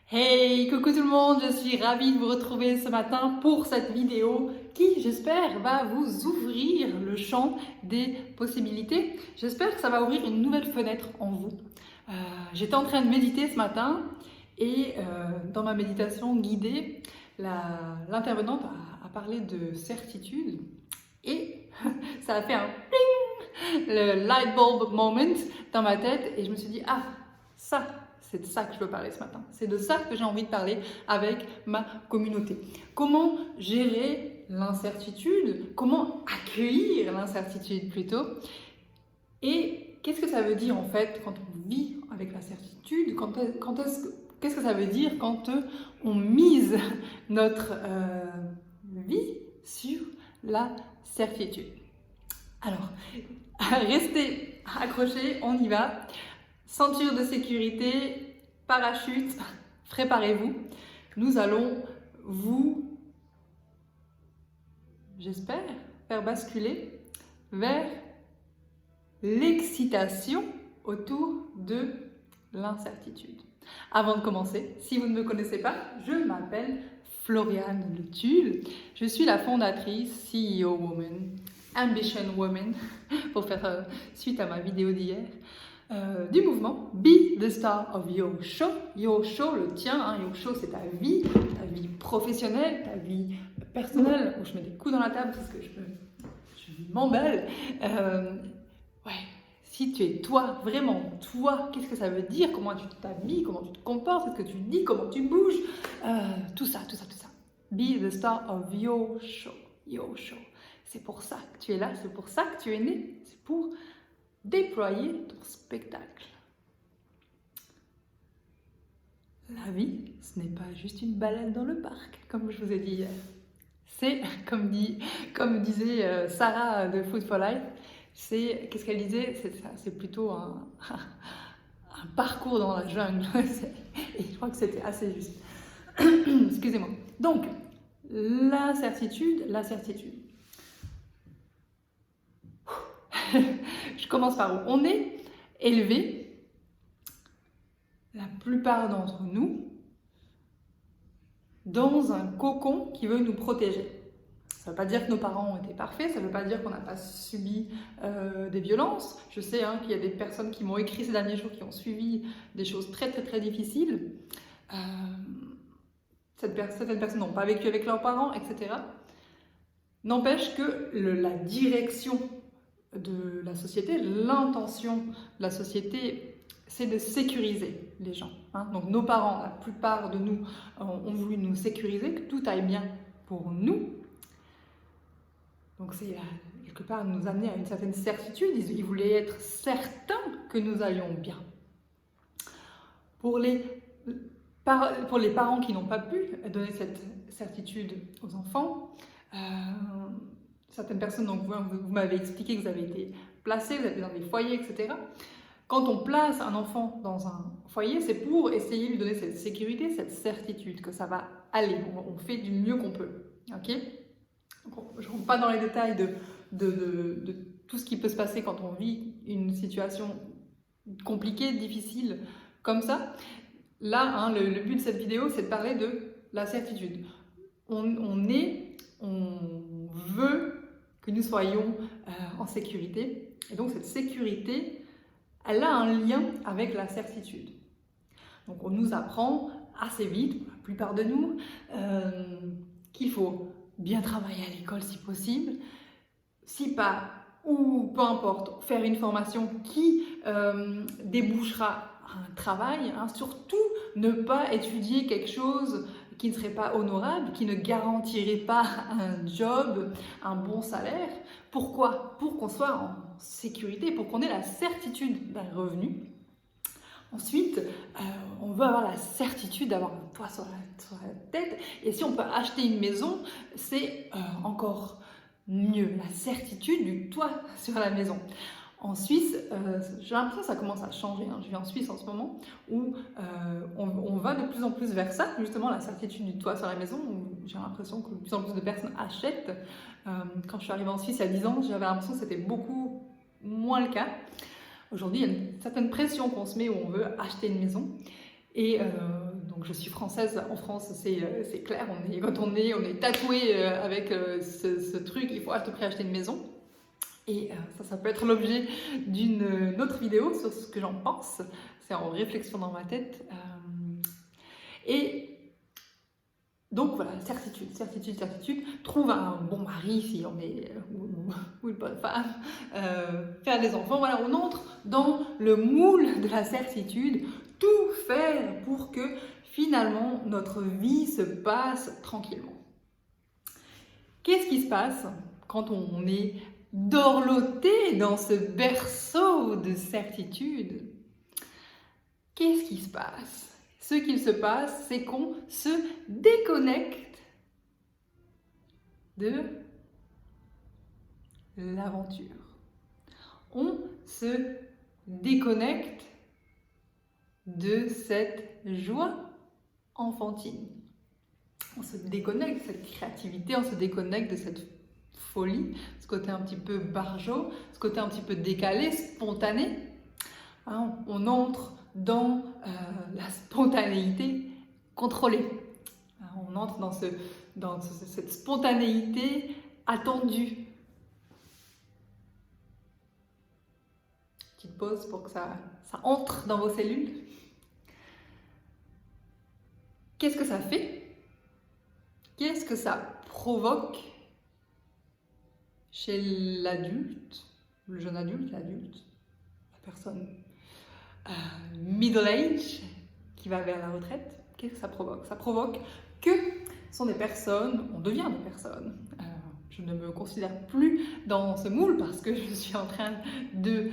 Hey, coucou tout le monde, je suis ravie de vous retrouver ce matin pour cette vidéo qui, j'espère, va vous ouvrir le champ des possibilités. J'espère que ça va ouvrir une nouvelle fenêtre en vous. J'étais en train de méditer ce matin et dans ma méditation guidée, l'intervenante a parlé de certitude et ça a fait un ping, le light bulb moment dans ma tête et je me suis dit, ah, ça, c'est de ça que je veux parler ce matin. C'est de ça que j'ai envie de parler avec ma communauté. Comment gérer l'incertitude? Comment accueillir l'incertitude plutôt? Et qu'est-ce que ça veut dire en fait quand on vit avec l'incertitude? Qu'est-ce que ça veut dire quand on mise notre vie sur la certitude? Alors, restez accrochés, on y va. Ceinture de sécurité, parachute, préparez-vous. Nous allons vous, j'espère, faire basculer vers l'excitation autour de l'incertitude. Avant de commencer, si vous ne me connaissez pas, je m'appelle Floriane Le Tulle. Je suis la fondatrice, CEO Woman, Ambition Woman, pour faire suite à ma vidéo d'hier. Du mouvement Be the Star of Your Show. Your Show, le tien, hein, Your Show, c'est ta vie professionnelle, ta vie personnelle. Où je mets des coups dans la table parce que je m'emballe. Ouais, si tu es toi, vraiment toi, qu'est-ce que ça veut dire? Comment tu t'habilles? Comment tu te comportes? Qu'est-ce que tu dis? Comment tu bouges? Tout ça. Be the Star of Your Show. Your Show. C'est pour ça que tu es là, c'est pour ça que tu es né. C'est pour déployer ton spectacle. La vie, ce n'est pas juste une balade dans le parc, comme je vous ai dit hier. C'est, comme disait Sarah de Food for Life, qu'est-ce qu'elle disait? C'est plutôt un parcours dans la jungle. Et je crois que c'était assez juste. Excusez-moi. Donc, l'incertitude. Je commence par où? On est élevé, la plupart d'entre nous, dans un cocon qui veut nous protéger. Ça ne veut pas dire que nos parents ont été parfaits, ça ne veut pas dire qu'on n'a pas subi des violences. Je sais qu'il y a des personnes qui m'ont écrit ces derniers jours qui ont suivi des choses très difficiles. Certaines personnes n'ont pas vécu avec leurs parents, etc. N'empêche que la direction de la société, l'intention de la société, c'est de sécuriser les gens. Donc nos parents, la plupart de nous, ont voulu nous sécuriser, que tout aille bien pour nous. Donc c'est quelque part nous amener à une certaine certitude. Ils voulaient être certains que nous allions bien. Pour les parents qui n'ont pas pu donner cette certitude aux enfants, certaines personnes, donc vous m'avez expliqué que vous avez été placés, vous êtes dans des foyers, etc. Quand on place un enfant dans un foyer, c'est pour essayer de lui donner cette sécurité, cette certitude que ça va aller. On fait du mieux qu'on peut. Okay, je ne rentre pas dans les détails de tout ce qui peut se passer quand on vit une situation compliquée, difficile, comme ça. Là, le but de cette vidéo, c'est de parler de la certitude. On veut que nous soyons en sécurité. Et donc cette sécurité, elle a un lien avec la certitude. Donc on nous apprend assez vite, pour la plupart de nous, qu'il faut bien travailler à l'école si possible, si pas, ou peu importe, faire une formation qui débouchera un travail, surtout ne pas étudier quelque chose qui ne serait pas honorable, qui ne garantirait pas un job, un bon salaire. Pourquoi? Pour qu'on soit en sécurité, pour qu'on ait la certitude d'un revenu. Ensuite, on veut avoir la certitude d'avoir un toit sur la tête. Et si on peut acheter une maison, c'est encore mieux, la certitude du toit sur la maison. En Suisse, j'ai l'impression que ça commence à changer. Je vis en Suisse en ce moment, où on va de plus en plus vers ça, justement la certitude du toit sur la maison, où j'ai l'impression que de plus en plus de personnes achètent. Quand je suis arrivée en Suisse il y a 10 ans, j'avais l'impression que c'était beaucoup moins le cas. Aujourd'hui, il y a une certaine pression qu'on se met où on veut acheter une maison. Et donc Donc je suis française, en France c'est clair, quand on est tatoué avec ce truc, il faut à tout prix acheter une maison. Et ça peut être l'objet d'une autre vidéo sur ce que j'en pense. C'est en réflexion dans ma tête. Et donc voilà, certitude. Trouve un bon mari si on est, ou une bonne femme, faire des enfants. Voilà, on entre dans le moule de la certitude. Tout faire pour que finalement notre vie se passe tranquillement. Qu'est-ce qui se passe quand on est dorloté dans ce berceau de certitude? Qu'est-ce qui se passe? Ce qu'il se passe, c'est qu'on se déconnecte de l'aventure. On se déconnecte de cette joie enfantine. On se déconnecte de cette créativité, on se déconnecte de cette folie, ce côté un petit peu barjot, ce côté un petit peu décalé, spontané. Hein, on entre dans la spontanéité contrôlée. Hein, on entre dans cette spontanéité attendue. Petite pause pour que ça entre dans vos cellules. Qu'est-ce que ça fait? Qu'est-ce que ça provoque chez l'adulte, le jeune adulte, l'adulte, la personne middle age qui va vers la retraite? Qu'est-ce que ça provoque? Ça provoque que ce sont des personnes, on devient des personnes. Je ne me considère plus dans ce moule parce que je suis en train de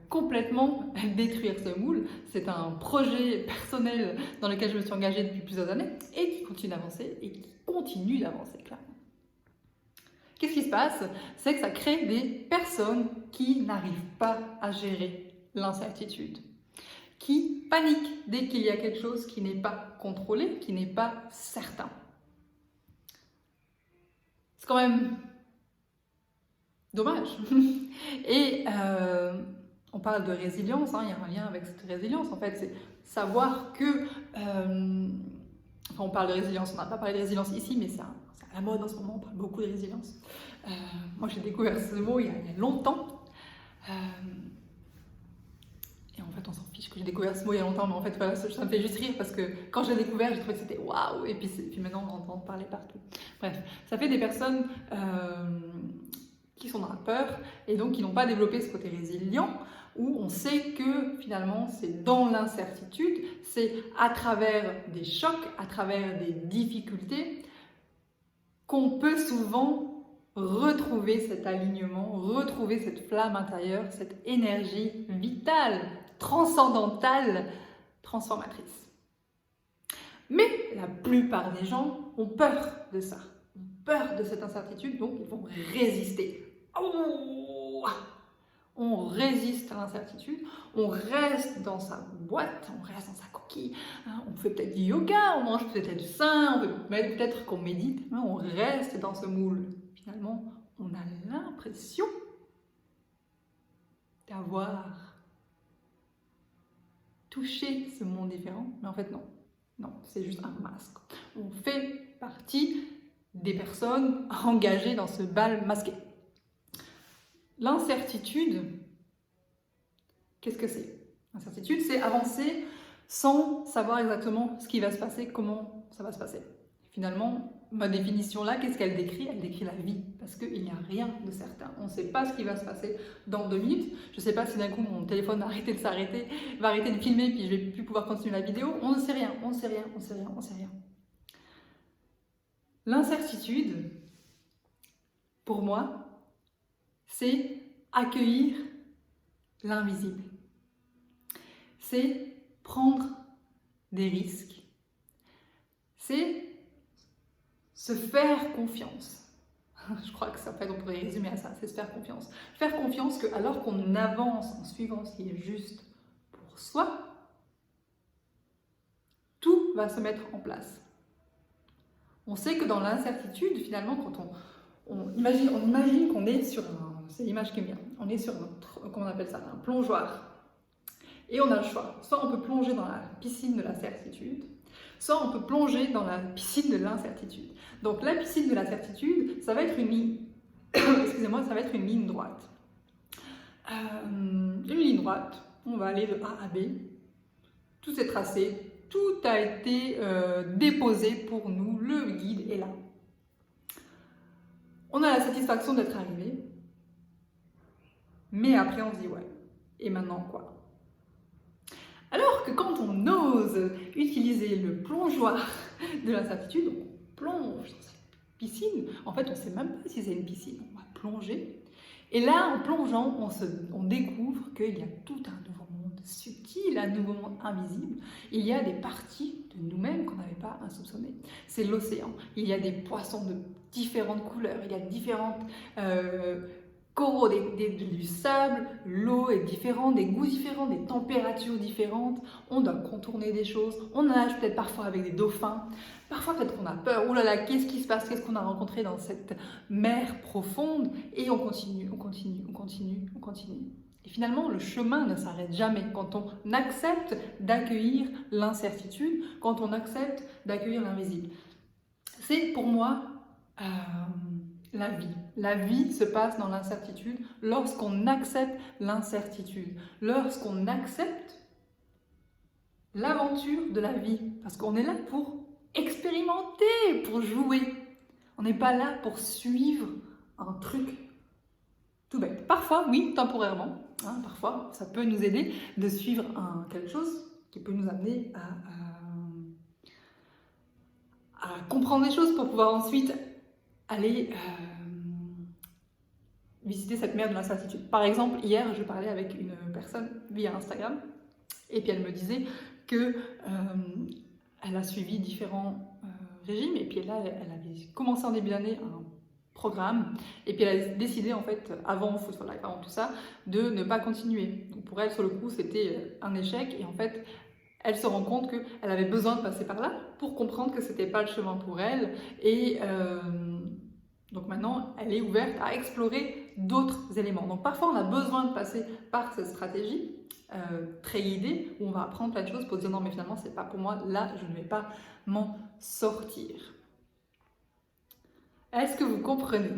complètement détruire ce moule. C'est un projet personnel dans lequel je me suis engagée depuis plusieurs années et qui continue d'avancer et qui continue d'avancer clairement. Qu'est-ce qui se passe? C'est que ça crée des personnes qui n'arrivent pas à gérer l'incertitude, qui paniquent dès qu'il y a quelque chose qui n'est pas contrôlé, qui n'est pas certain. C'est quand même dommage. Et on parle de résilience, hein, il y a un lien avec cette résilience. En fait, c'est savoir que... on parle de résilience, on n'a pas parlé de résilience ici, mais c'est à la mode en ce moment, on parle beaucoup de résilience. Moi, j'ai découvert ce mot il y a longtemps. Et en fait, on s'en fiche que j'ai découvert ce mot il y a longtemps, mais en fait, voilà, ça me fait juste rire parce que quand je l'ai découvert, j'ai trouvé que c'était waouh, et puis maintenant, on entend parler partout. Bref, ça fait des personnes qui sont dans la peur et donc qui n'ont pas développé ce côté résilient, où on sait que finalement, c'est dans l'incertitude, c'est à travers des chocs, à travers des difficultés, qu'on peut souvent retrouver cet alignement, retrouver cette flamme intérieure, cette énergie vitale, transcendantale, transformatrice. Mais la plupart des gens ont peur de ça, ont peur de cette incertitude, donc ils vont résister. Oh, on résiste à l'incertitude, on reste dans sa boîte, on reste dans sa coquille, hein, on fait peut-être du yoga, on mange peut-être sain, peut-être qu'on médite, hein, on reste dans ce moule. Finalement, on a l'impression d'avoir touché ce monde différent, mais en fait non. Non, c'est juste un masque. On fait partie des personnes engagées dans ce bal masqué. L'incertitude, qu'est-ce que c'est? L'incertitude, c'est avancer sans savoir exactement ce qui va se passer, comment ça va se passer. Finalement, ma définition là, qu'est-ce qu'elle décrit? Elle décrit la vie, parce qu'il n'y a rien de certain. On ne sait pas ce qui va se passer dans 2 minutes. Je ne sais pas si d'un coup mon téléphone va arrêter de filmer, puis je ne vais plus pouvoir continuer la vidéo. On ne sait rien, on ne sait rien, on ne sait rien, on ne sait rien. L'incertitude, pour moi, c'est accueillir l'invisible. C'est prendre des risques. C'est se faire confiance. Je crois que ça peut être, on pourrait résumer à ça, c'est se faire confiance. Faire confiance que alors qu'on avance en suivant ce qui est juste pour soi, tout va se mettre en place. On sait que dans l'incertitude, finalement, quand on imagine qu'on est sur c'est l'image qui me vient, on est sur comment on appelle ça, un plongeoir. Et on a le choix. Soit on peut plonger dans la piscine de la certitude, soit on peut plonger dans la piscine de l'incertitude. Donc la piscine de la certitude, ça va être une ligne, excusez-moi, ça va être une ligne droite. Une ligne droite, on va aller de A à B, tout est tracé, tout a été déposé pour nous, le guide est là. On a la satisfaction d'être arrivé, mais après on se dit ouais, et maintenant quoi? Alors que quand on ose utiliser le plongeoir de l'incertitude, on plonge dans cette piscine, en fait on ne sait même pas si c'est une piscine, on va plonger, et là en plongeant on découvre qu'il y a tout un nouveau monde subtil, un nouveau monde invisible, il y a des parties de nous-mêmes qu'on n'avait pas insoupçonnées. C'est l'océan, il y a des poissons de différentes couleurs, il y a différentes coraux, du sable, l'eau est différente, des goûts différents, des températures différentes, on doit contourner des choses, on nage peut-être parfois avec des dauphins, parfois peut-être qu'on a peur, oh là là, qu'est-ce qui se passe, qu'est-ce qu'on a rencontré dans cette mer profonde, et on continue, on continue, on continue, on continue. Et finalement, le chemin ne s'arrête jamais quand on accepte d'accueillir l'incertitude, quand on accepte d'accueillir l'invisible. C'est pour moi la vie. La vie se passe dans l'incertitude lorsqu'on accepte l'incertitude, lorsqu'on accepte l'aventure de la vie. Parce qu'on est là pour expérimenter, pour jouer. On n'est pas là pour suivre un truc tout bête. Parfois, oui, temporairement, hein, parfois, ça peut nous aider de suivre quelque chose qui peut nous amener à comprendre des choses pour pouvoir ensuite aller visiter cette mer de l'incertitude. Par exemple, hier, je parlais avec une personne via Instagram et puis elle me disait que elle a suivi différents régimes et puis là, elle avait commencé en début d'année un programme et puis elle a décidé en fait, avant Food for Life, avant tout ça, de ne pas continuer. Donc pour elle, sur le coup, c'était un échec et en fait, elle se rend compte qu'elle avait besoin de passer par là pour comprendre que c'était pas le chemin pour elle et donc maintenant, elle est ouverte à explorer d'autres éléments. Donc parfois, on a besoin de passer par cette stratégie très guidée où on va apprendre plein de choses pour se dire non mais finalement, c'est pas pour moi, là, je ne vais pas m'en sortir. Est-ce que vous comprenez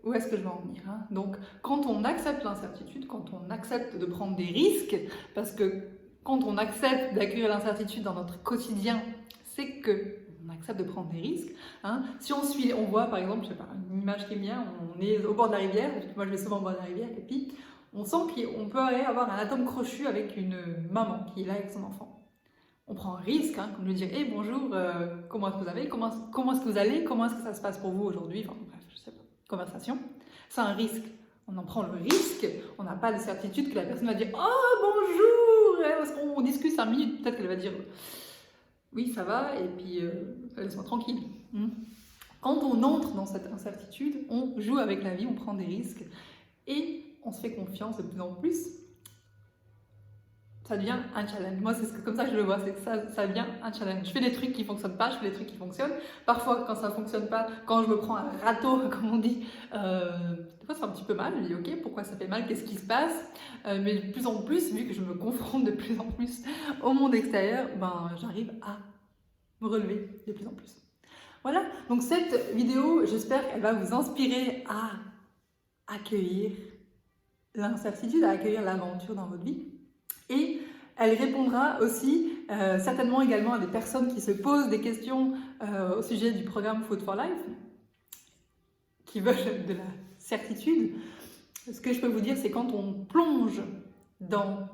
où est-ce que je veux en venir, hein? Donc quand on accepte l'incertitude, quand on accepte de prendre des risques, parce que quand on accepte d'accueillir l'incertitude dans notre quotidien, c'est que on accepte de prendre des risques. Hein. Si on voit par exemple, je sais pas, une image qui est bien, on est au bord de la rivière, moi je vais souvent au bord de la rivière, et puis on sent qu'on peut aller avoir un atome crochu avec une maman qui est là avec son enfant. On prend un risque, hein, comme de dire hey, bonjour, comment est-ce que vous avez, comment est-ce que vous allez, comment est-ce que ça se passe pour vous aujourd'hui, enfin bref, je sais pas, conversation. C'est un risque. On en prend le risque, on n'a pas de certitude que la personne va dire oh bonjour, parce qu'on discute 5 minutes, peut-être qu'elle va dire oui, ça va, et puis laisse-moi tranquille. Quand on entre dans cette incertitude, on joue avec la vie, on prend des risques, et on se fait confiance de plus en plus. Ça devient un challenge. Moi, c'est comme ça que je le vois, c'est que ça devient un challenge. Je fais des trucs qui ne fonctionnent pas, je fais des trucs qui fonctionnent. Parfois, quand ça ne fonctionne pas, quand je me prends un râteau, comme on dit, des fois, ça fait un petit peu mal. Je dis, ok, pourquoi ça fait mal? Qu'est-ce qui se passe? Mais de plus en plus, vu que je me confronte de plus en plus au monde extérieur, ben, j'arrive à me relever de plus en plus. Voilà, donc cette vidéo, j'espère qu'elle va vous inspirer à accueillir l'incertitude, à accueillir l'aventure dans votre vie. Et elle répondra aussi certainement également à des personnes qui se posent des questions au sujet du programme Food for Life, qui veulent de la certitude. Ce que je peux vous dire, c'est quand on plonge dans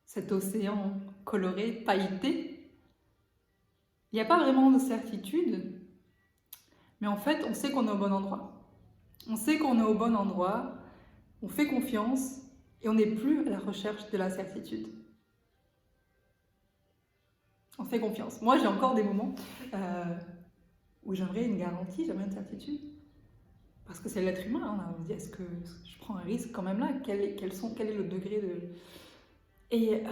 cet océan coloré, pailleté, il n'y a pas vraiment de certitude, mais en fait, on sait qu'on est au bon endroit. On sait qu'on est au bon endroit, on fait confiance et on n'est plus à la recherche de la certitude. On fait confiance. Moi, j'ai encore des moments où j'aimerais une garantie, j'aimerais une certitude. Parce que c'est l'être humain, hein. On se dit, est-ce que je prends un risque quand même là? Quel est le degré de... Et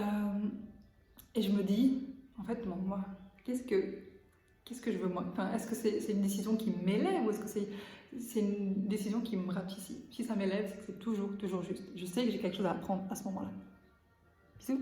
je me dis, en fait, bon, moi, qu'est-ce que je veux moi? Enfin, est-ce que c'est une décision qui m'élève ou est-ce que c'est une décision qui me rapetit? Si ça m'élève, c'est que c'est toujours juste. Je sais que j'ai quelque chose à apprendre à ce moment-là. Bisous!